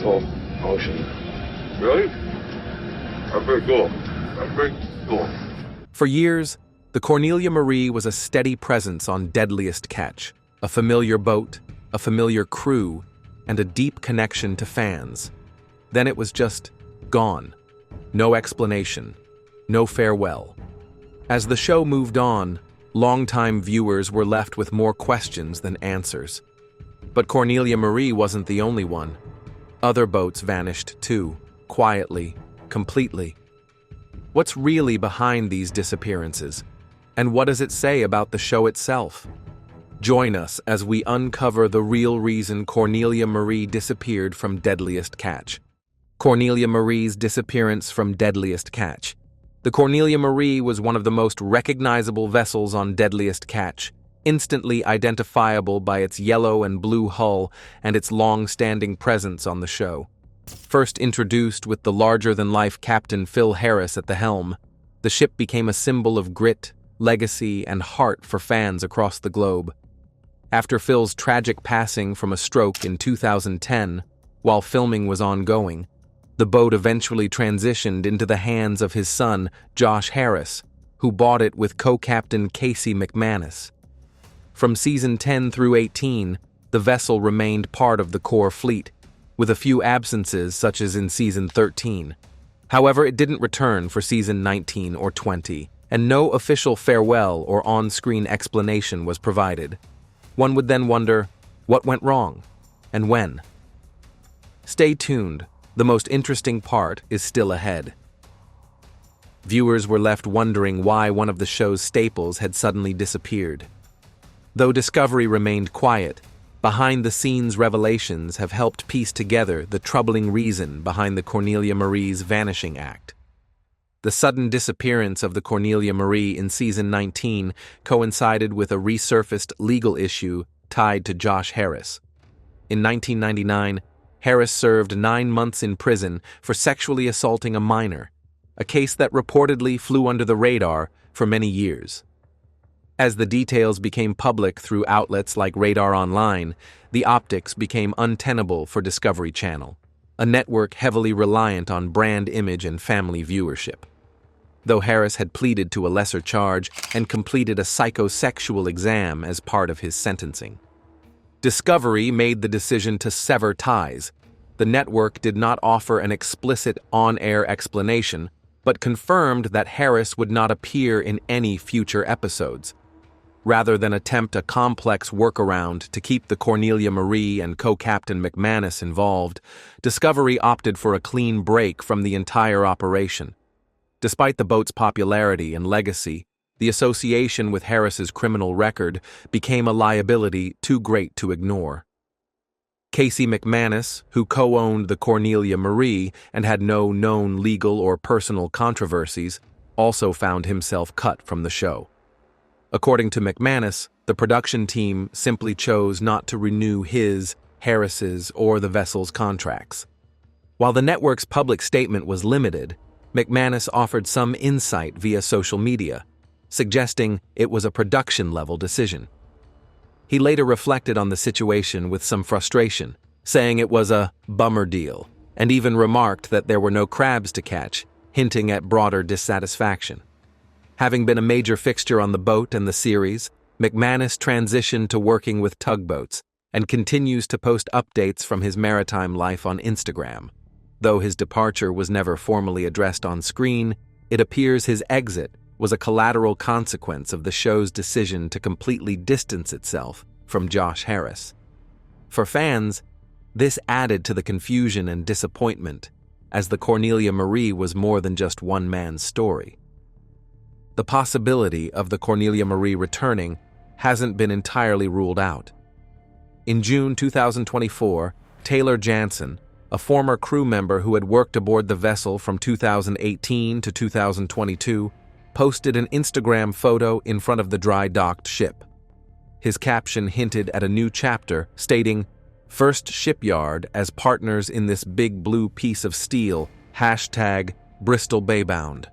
slow motion. Really? That's very cool. That's very cool. For years, the Cornelia Marie was a steady presence on Deadliest Catch, a familiar boat, a familiar crew, and a deep connection to fans. Then it was just gone. No explanation, no farewell. As the show moved on, longtime viewers were left with more questions than answers. But Cornelia Marie wasn't the only one. Other boats vanished too, quietly, completely. What's really behind these disappearances? And what does it say about the show itself? Join us as we uncover the real reason Cornelia Marie disappeared from Deadliest Catch. Cornelia Marie's disappearance from Deadliest Catch. The Cornelia Marie was one of the most recognizable vessels on Deadliest Catch, instantly identifiable by its yellow and blue hull and its long-standing presence on the show. First introduced with the larger-than-life Captain Phil Harris at the helm, the ship became a symbol of grit, legacy, and heart for fans across the globe. After Phil's tragic passing from a stroke in 2010, while filming was ongoing, the boat eventually transitioned into the hands of his son, Josh Harris, who bought it with co-captain Casey McManis. From season 10 through 18, the vessel remained part of the core fleet, with a few absences such as in season 13. However, it didn't return for season 19 or 20, and no official farewell or on-screen explanation was provided. One would then wonder, what went wrong, and when? Stay tuned, the most interesting part is still ahead. Viewers were left wondering why one of the show's staples had suddenly disappeared. Though Discovery remained quiet, behind-the-scenes revelations have helped piece together the troubling reason behind the Cornelia Marie's vanishing act. The sudden disappearance of the Cornelia Marie in season 19 coincided with a resurfaced legal issue tied to Josh Harris. In 1999, Harris served 9 months in prison for sexually assaulting a minor, a case that reportedly flew under the radar for many years. As the details became public through outlets like Radar Online, the optics became untenable for Discovery Channel, a network heavily reliant on brand image and family viewership. Though Harris had pleaded to a lesser charge and completed a psychosexual exam as part of his sentencing, Discovery made the decision to sever ties. The network did not offer an explicit on-air explanation, but confirmed that Harris would not appear in any future episodes. Rather than attempt a complex workaround to keep the Cornelia Marie and co-captain McManis involved, Discovery opted for a clean break from the entire operation. Despite the boat's popularity and legacy, the association with Harris's criminal record became a liability too great to ignore. Casey McManis, who co-owned the Cornelia Marie and had no known legal or personal controversies, also found himself cut from the show. According to McManis, the production team simply chose not to renew his, Harris's, or the vessel's contracts. While the network's public statement was limited, McManis offered some insight via social media, suggesting it was a production-level decision. He later reflected on the situation with some frustration, saying it was a bummer deal, and even remarked that there were no crabs to catch, hinting at broader dissatisfaction. Having been a major fixture on the boat and the series, McManis transitioned to working with tugboats and continues to post updates from his maritime life on Instagram. Though his departure was never formally addressed on screen, it appears his exit was a collateral consequence of the show's decision to completely distance itself from Josh Harris. For fans, this added to the confusion and disappointment, as the Cornelia Marie was more than just one man's story. The possibility of the Cornelia Marie returning hasn't been entirely ruled out. In June 2024, Taylor Jansen, a former crew member who had worked aboard the vessel from 2018 to 2022, posted an Instagram photo in front of the dry-docked ship. His caption hinted at a new chapter, stating, "First shipyard as partners in this big blue piece of steel, #Bristol Baybound."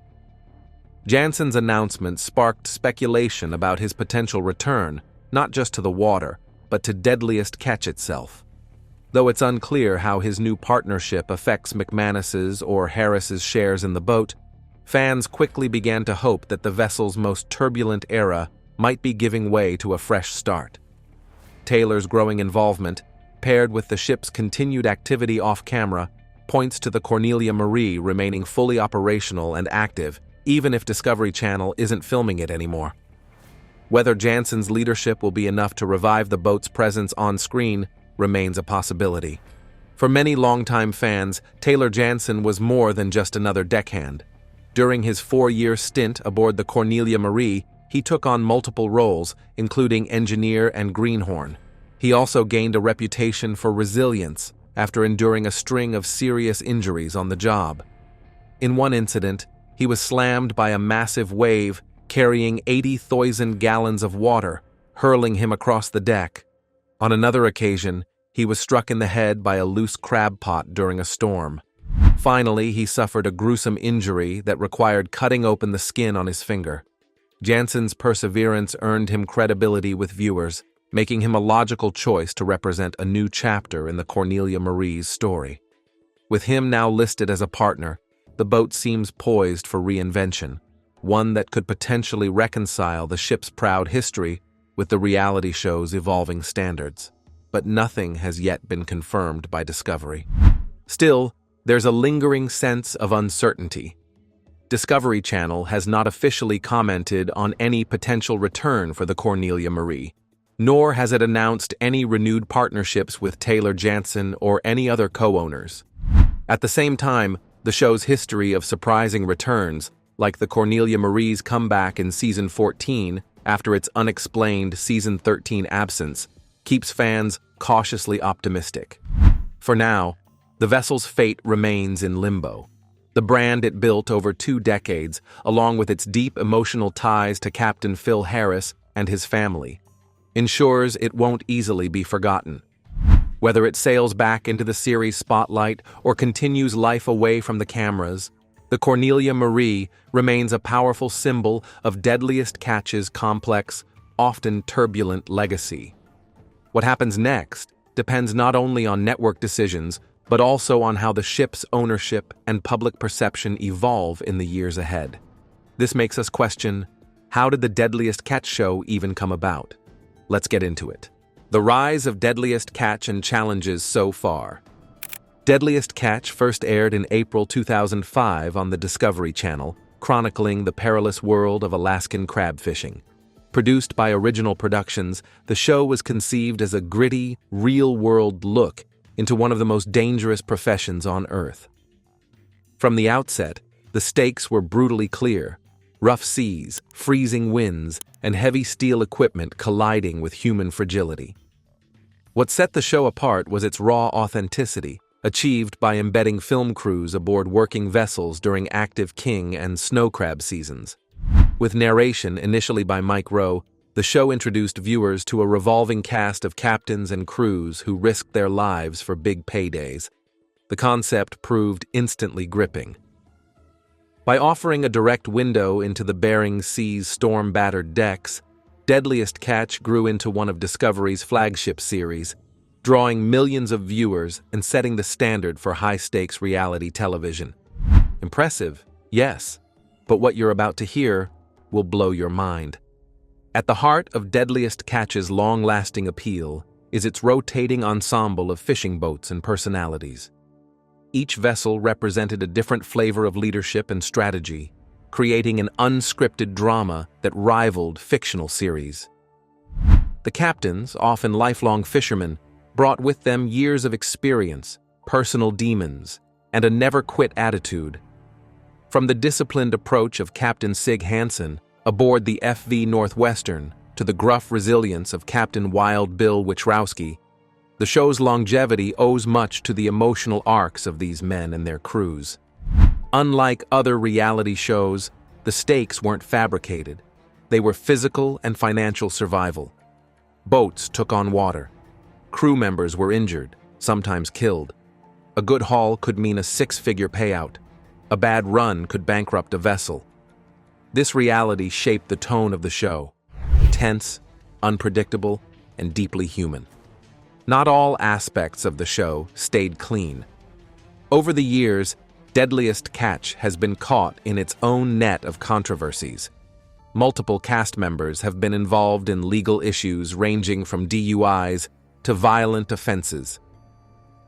Jansen's announcement sparked speculation about his potential return, not just to the water, but to Deadliest Catch itself. Though it's unclear how his new partnership affects McManis's or Harris's shares in the boat, fans quickly began to hope that the vessel's most turbulent era might be giving way to a fresh start. Taylor's growing involvement, paired with the ship's continued activity off-camera, points to the Cornelia Marie remaining fully operational and active, even if Discovery Channel isn't filming it anymore. Whether Jansen's leadership will be enough to revive the boat's presence on screen remains a possibility. For many longtime fans, Taylor Jansen was more than just another deckhand. During his 4-year stint aboard the Cornelia Marie, he took on multiple roles, including engineer and greenhorn. He also gained a reputation for resilience after enduring a string of serious injuries on the job. In one incident, he was slammed by a massive wave carrying 80,000 gallons of water, hurling him across the deck. On another occasion, he was struck in the head by a loose crab pot during a storm. Finally, he suffered a gruesome injury that required cutting open the skin on his finger. Jansen's perseverance earned him credibility with viewers, making him a logical choice to represent a new chapter in the Cornelia Marie's story. With him now listed as a partner, the boat seems poised for reinvention, one that could potentially reconcile the ship's proud history with the reality show's evolving standards. But nothing has yet been confirmed by Discovery. Still, there's a lingering sense of uncertainty. Discovery Channel has not officially commented on any potential return for the Cornelia Marie, nor has it announced any renewed partnerships with Taylor Jansen or any other co-owners. At the same time, the show's history of surprising returns, like the Cornelia Marie's comeback in Season 14 after its unexplained Season 13 absence, keeps fans cautiously optimistic. For now, the vessel's fate remains in limbo. The brand it built over 2 decades, along with its deep emotional ties to Captain Phil Harris and his family, ensures it won't easily be forgotten. Whether it sails back into the series spotlight or continues life away from the cameras, the Cornelia Marie remains a powerful symbol of Deadliest Catch's complex, often turbulent legacy. What happens next depends not only on network decisions, but also on how the ship's ownership and public perception evolve in the years ahead. This makes us question, how did the Deadliest Catch show even come about? Let's get into it. The rise of Deadliest Catch and challenges so far. Deadliest Catch first aired in April 2005 on the Discovery Channel, chronicling the perilous world of Alaskan crab fishing. Produced by Original Productions, the show was conceived as a gritty, real-world look into one of the most dangerous professions on Earth. From the outset, the stakes were brutally clear: rough seas, freezing winds, and heavy steel equipment colliding with human fragility. What set the show apart was its raw authenticity, achieved by embedding film crews aboard working vessels during active king and snow crab seasons. With narration initially by Mike Rowe, the show introduced viewers to a revolving cast of captains and crews who risked their lives for big paydays. The concept proved instantly gripping. By offering a direct window into the Bering Sea's storm-battered decks, Deadliest Catch grew into one of Discovery's flagship series, drawing millions of viewers and setting the standard for high-stakes reality television. Impressive, yes, but what you're about to hear will blow your mind. At the heart of Deadliest Catch's long-lasting appeal is its rotating ensemble of fishing boats and personalities. Each vessel represented a different flavor of leadership and strategy, creating an unscripted drama that rivaled fictional series. The captains, often lifelong fishermen, brought with them years of experience, personal demons, and a never-quit attitude. From the disciplined approach of Captain Sig Hansen aboard the FV Northwestern to the gruff resilience of Captain Wild Bill Wichrowski, the show's longevity owes much to the emotional arcs of these men and their crews. Unlike other reality shows, the stakes weren't fabricated. They were physical and financial survival. Boats took on water. Crew members were injured, sometimes killed. A good haul could mean a 6-figure payout. A bad run could bankrupt a vessel. This reality shaped the tone of the show: tense, unpredictable, and deeply human. not all aspects of the show stayed clean. Over the years, Deadliest Catch has been caught in its own net of controversies. Multiple cast members have been involved in legal issues ranging from DUIs to violent offenses.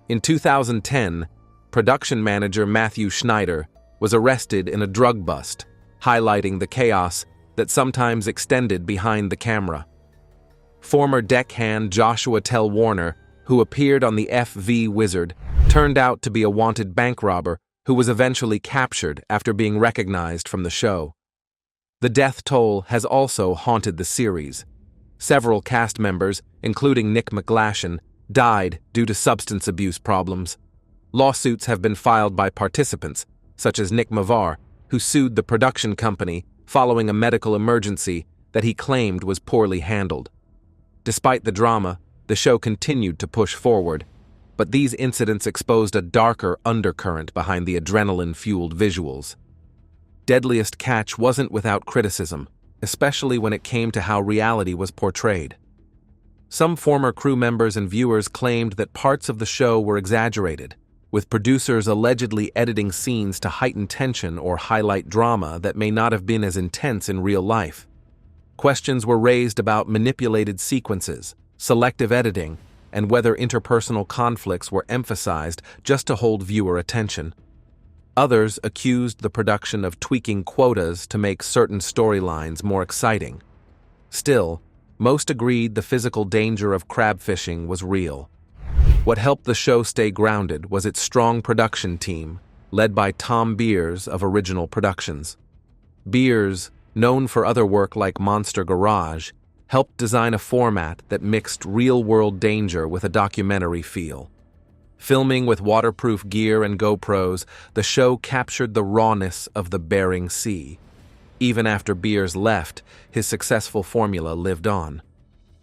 In 2010, production manager Matthew Schneider was arrested in a drug bust, highlighting the chaos that sometimes extended behind the camera. Former deckhand Joshua Tell Warner, who appeared on the FV Wizard, turned out to be a wanted bank robber who was eventually captured after being recognized from the show. The death toll has also haunted the series. Several cast members, including Nick McGlashan, died due to substance abuse problems. Lawsuits have been filed by participants, such as Nick Mavar, who sued the production company following a medical emergency that he claimed was poorly handled. Despite the drama, the show continued to push forward, but these incidents exposed a darker undercurrent behind the adrenaline-fueled visuals. Deadliest Catch wasn't without criticism, especially when it came to how reality was portrayed. Some former crew members and viewers claimed that parts of the show were exaggerated, with producers allegedly editing scenes to heighten tension or highlight drama that may not have been as intense in real life. Questions were raised about manipulated sequences, selective editing, and whether interpersonal conflicts were emphasized just to hold viewer attention. Others accused the production of tweaking quotas to make certain storylines more exciting. Still, most agreed the physical danger of crab fishing was real. What helped the show stay grounded was its strong production team, led by Tom Beers of Original Productions. Beers, known for other work like Monster Garage, helped design a format that mixed real-world danger with a documentary feel. Filming with waterproof gear and GoPros, the show captured the rawness of the Bering Sea. Even after Beers left, his successful formula lived on.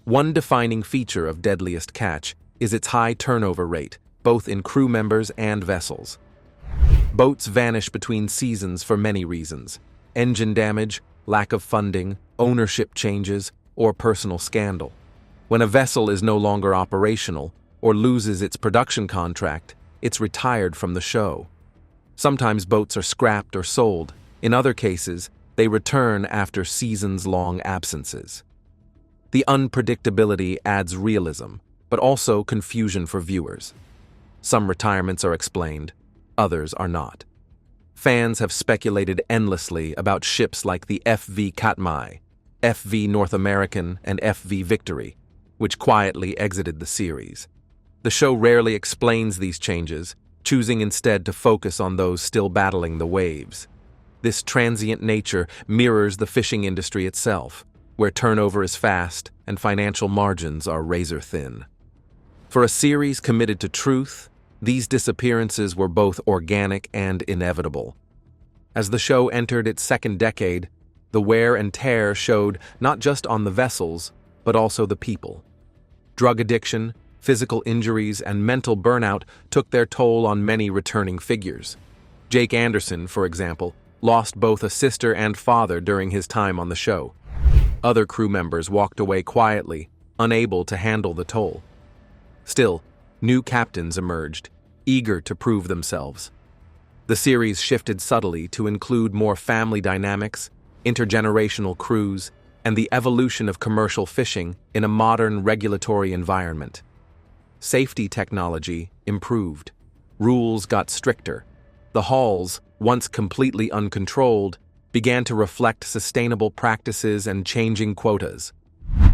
One defining feature of Deadliest Catch is its high turnover rate, both in crew members and vessels. Boats vanish between seasons for many reasons: engine damage, lack of funding, ownership changes, or personal scandal. When a vessel is no longer operational or loses its production contract, it's retired from the show. Sometimes boats are scrapped or sold. In other cases, they return after seasons-long absences. The unpredictability adds realism, but also confusion for viewers. Some retirements are explained, others are not. Fans have speculated endlessly about ships like the FV Katmai, FV North American, and FV Victory, which quietly exited the series. The show rarely explains these changes, choosing instead to focus on those still battling the waves. This transient nature mirrors the fishing industry itself, where turnover is fast and financial margins are razor-thin. For a series committed to truth, these disappearances were both organic and inevitable. As the show entered its second decade, the wear and tear showed not just on the vessels, but also the people. Drug addiction, physical injuries, and mental burnout took their toll on many returning figures. Jake Anderson, for example, lost both a sister and father during his time on the show. Other crew members walked away quietly, unable to handle the toll. Still, new captains emerged, eager to prove themselves. The series shifted subtly to include more family dynamics, intergenerational crews, and the evolution of commercial fishing in a modern regulatory environment. Safety technology improved. Rules got stricter. The hulls, once completely uncontrolled, began to reflect sustainable practices and changing quotas.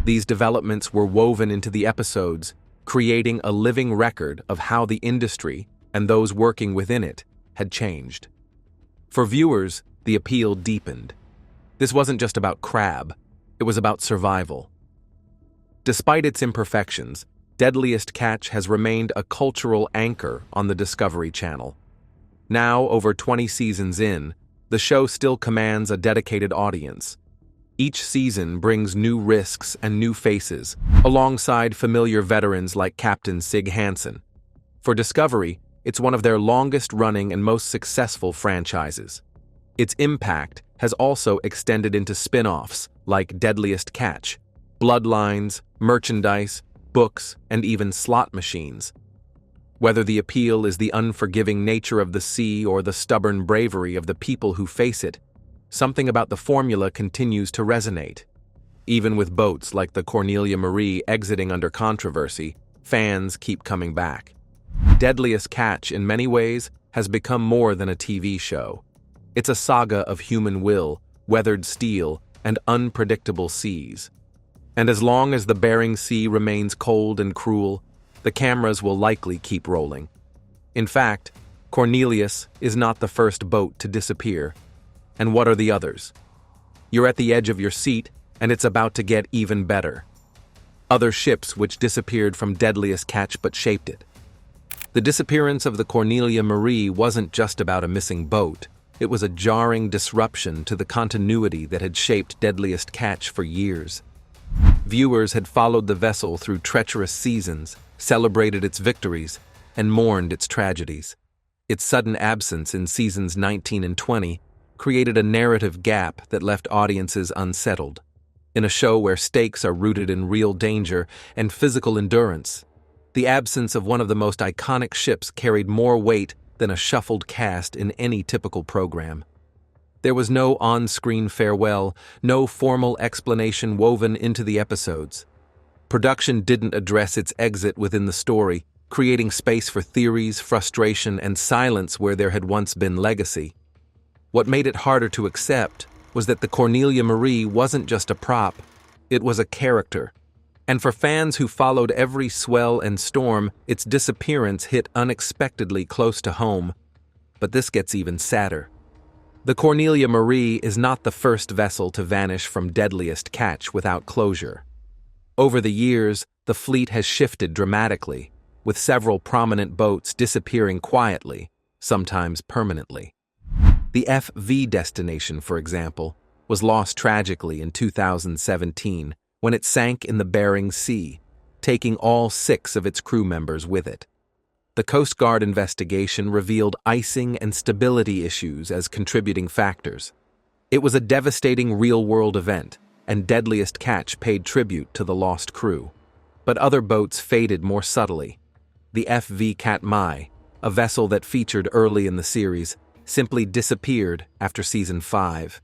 These developments were woven into the episodes, creating a living record of how the industry, and those working within it, had changed. For viewers, the appeal deepened. This wasn't just about crab, it was about survival. Despite its imperfections, Deadliest Catch has remained a cultural anchor on the Discovery Channel. Now, over 20 seasons in, the show still commands a dedicated audience. Each season brings new risks and new faces, alongside familiar veterans like Captain Sig Hansen. For Discovery, it's one of their longest-running and most successful franchises. Its impact has also extended into spin-offs like Deadliest Catch, Bloodlines, merchandise, books, and even slot machines. Whether the appeal is the unforgiving nature of the sea or the stubborn bravery of the people who face it, something about the formula continues to resonate. Even with boats like the Cornelia Marie exiting under controversy, fans keep coming back. Deadliest Catch, in many ways, has become more than a TV show. It's a saga of human will, weathered steel, and unpredictable seas. And as long as the Bering Sea remains cold and cruel, the cameras will likely keep rolling. In fact, Cornelius is not the first boat to disappear. And what are the others? You're at the edge of your seat, and it's about to get even better. Other ships which disappeared from Deadliest Catch but shaped it. The disappearance of the Cornelia Marie wasn't just about a missing boat. It was a jarring disruption to the continuity that had shaped Deadliest Catch for years. Viewers had followed the vessel through treacherous seasons, celebrated its victories, and mourned its tragedies. Its sudden absence in seasons 19 and 20 created a narrative gap that left audiences unsettled. In a show where stakes are rooted in real danger and physical endurance, the absence of one of the most iconic ships carried more weight than a shuffled cast in any typical program. There was no on-screen farewell, no formal explanation woven into the episodes. Production didn't address its exit within the story, creating space for theories, frustration, and silence where there had once been legacy. What made it harder to accept was that the Cornelia Marie wasn't just a prop, it was a character. And for fans who followed every swell and storm, its disappearance hit unexpectedly close to home. But this gets even sadder. The Cornelia Marie is not the first vessel to vanish from Deadliest Catch without closure. Over the years, the fleet has shifted dramatically, with several prominent boats disappearing quietly, sometimes permanently. The FV Destination, for example, was lost tragically in 2017 when it sank in the Bering Sea, taking all 6 of its crew members with it. The Coast Guard investigation revealed icing and stability issues as contributing factors. It was a devastating real-world event, and Deadliest Catch paid tribute to the lost crew. But other boats faded more subtly. The FV Katmai, a vessel that featured early in the series, simply disappeared after season 5.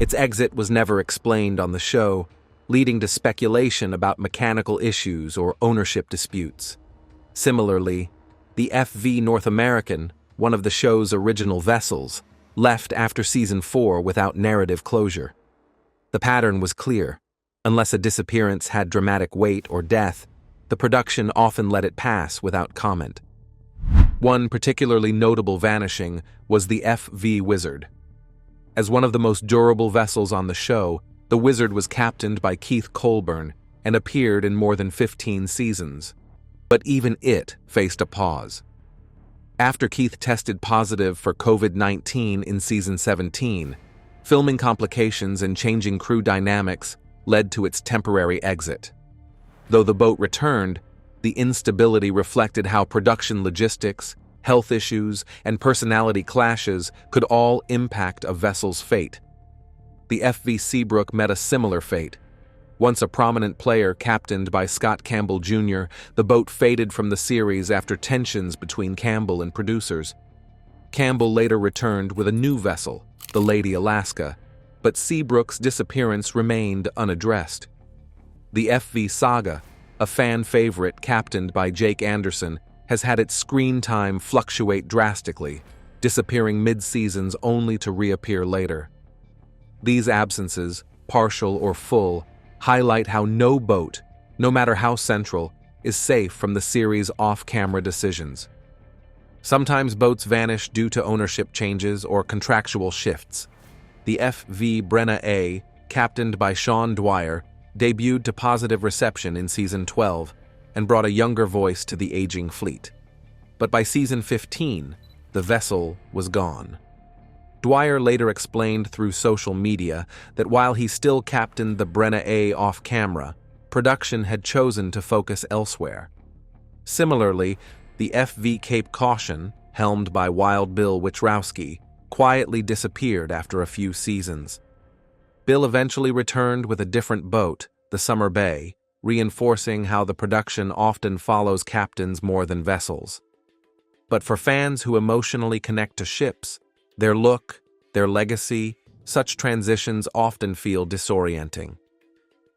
Its exit was never explained on the show, leading to speculation about mechanical issues or ownership disputes. Similarly, the FV North American, one of the show's original vessels, left after season 4 without narrative closure. The pattern was clear. Unless a disappearance had dramatic weight or death, the production often let it pass without comment. One particularly notable vanishing was the FV Wizard. As one of the most durable vessels on the show, the Wizard was captained by Keith Colburn and appeared in more than 15 seasons. But even it faced a pause. After Keith tested positive for COVID-19 in season 17, filming complications and changing crew dynamics led to its temporary exit. Though the boat returned, the instability reflected how production logistics, health issues, and personality clashes could all impact a vessel's fate. The FV Seabrook met a similar fate. Once a prominent player captained by Scott Campbell Jr., the boat faded from the series after tensions between Campbell and producers. Campbell later returned with a new vessel, the Lady Alaska, but Seabrook's disappearance remained unaddressed. The FV Saga, a fan favorite captained by Jake Anderson, has had its screen time fluctuate drastically, disappearing mid-seasons only to reappear later. These absences, partial or full, highlight how no boat, no matter how central, is safe from the series' off-camera decisions. Sometimes boats vanish due to ownership changes or contractual shifts. The FV Brenna A, captained by Sean Dwyer, debuted to positive reception in season 12 and brought a younger voice to the aging fleet. But by season 15, the vessel was gone. Dwyer later explained through social media that while he still captained the Brenna A off-camera, production had chosen to focus elsewhere. Similarly, the FV Cape Caution, helmed by Wild Bill Wichrowski, quietly disappeared after a few seasons. Bill eventually returned with a different boat, the Summer Bay, reinforcing how the production often follows captains more than vessels. But for fans who emotionally connect to ships, their look, their legacy, such transitions often feel disorienting.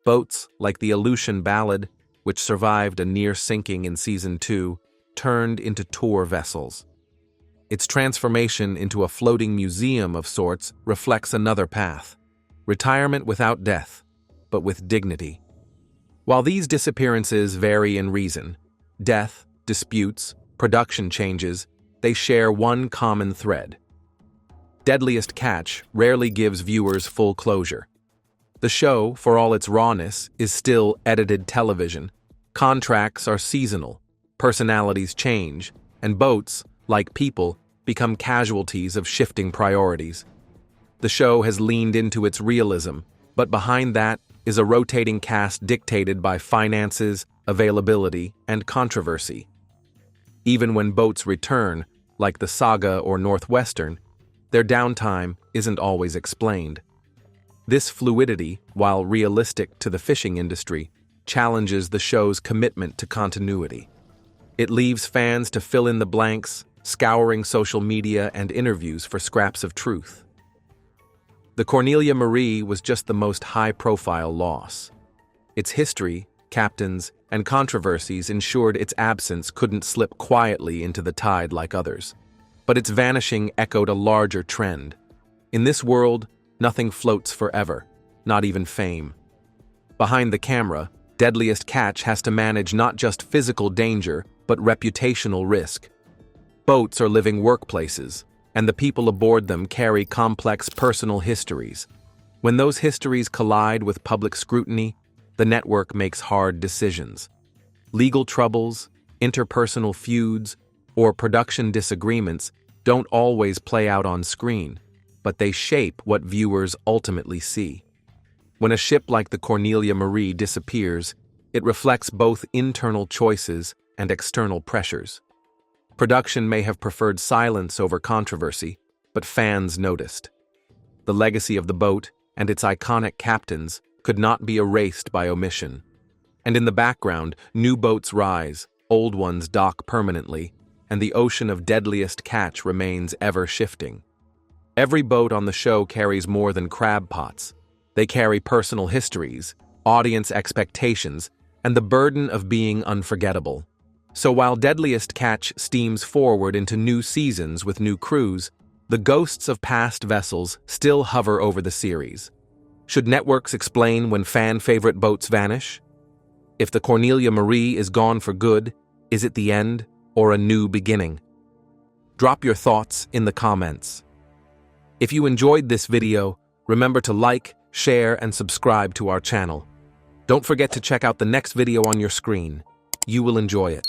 Boats like the Aleutian Ballad, which survived a near sinking in Season 2, turned into tour vessels. Its transformation into a floating museum of sorts reflects another path: retirement without death, but with dignity. While these disappearances vary in reason, death, disputes, production changes, they share one common thread. Deadliest Catch rarely gives viewers full closure. The show, for all its rawness, is still edited television. Contracts are seasonal, personalities change, and boats, like people, become casualties of shifting priorities. The show has leaned into its realism, but behind that is a rotating cast dictated by finances, availability, and controversy. Even when boats return, like the Saga or Northwestern, their downtime isn't always explained. This fluidity, while realistic to the fishing industry, challenges the show's commitment to continuity. It leaves fans to fill in the blanks, scouring social media and interviews for scraps of truth. The Cornelia Marie was just the most high-profile loss. Its history, captains, and controversies ensured its absence couldn't slip quietly into the tide like others. But its vanishing echoed a larger trend. In this world, nothing floats forever, not even fame. Behind the camera, Deadliest Catch has to manage not just physical danger, but reputational risk. Boats are living workplaces, and the people aboard them carry complex personal histories. When those histories collide with public scrutiny, the network makes hard decisions. Legal troubles, interpersonal feuds, or production disagreements don't always play out on screen, but they shape what viewers ultimately see. When a ship like the Cornelia Marie disappears, it reflects both internal choices and external pressures. Production may have preferred silence over controversy, but fans noticed. The legacy of the boat and its iconic captains could not be erased by omission. And in the background, new boats rise, old ones dock permanently, and the ocean of Deadliest Catch remains ever-shifting. Every boat on the show carries more than crab pots. They carry personal histories, audience expectations, and the burden of being unforgettable. So while Deadliest Catch steams forward into new seasons with new crews, the ghosts of past vessels still hover over the series. Should networks explain when fan-favorite boats vanish? If the Cornelia Marie is gone for good, is it the end or a new beginning? Drop your thoughts in the comments. If you enjoyed this video, remember to like, share, and subscribe to our channel. Don't forget to check out the next video on your screen. You will enjoy it.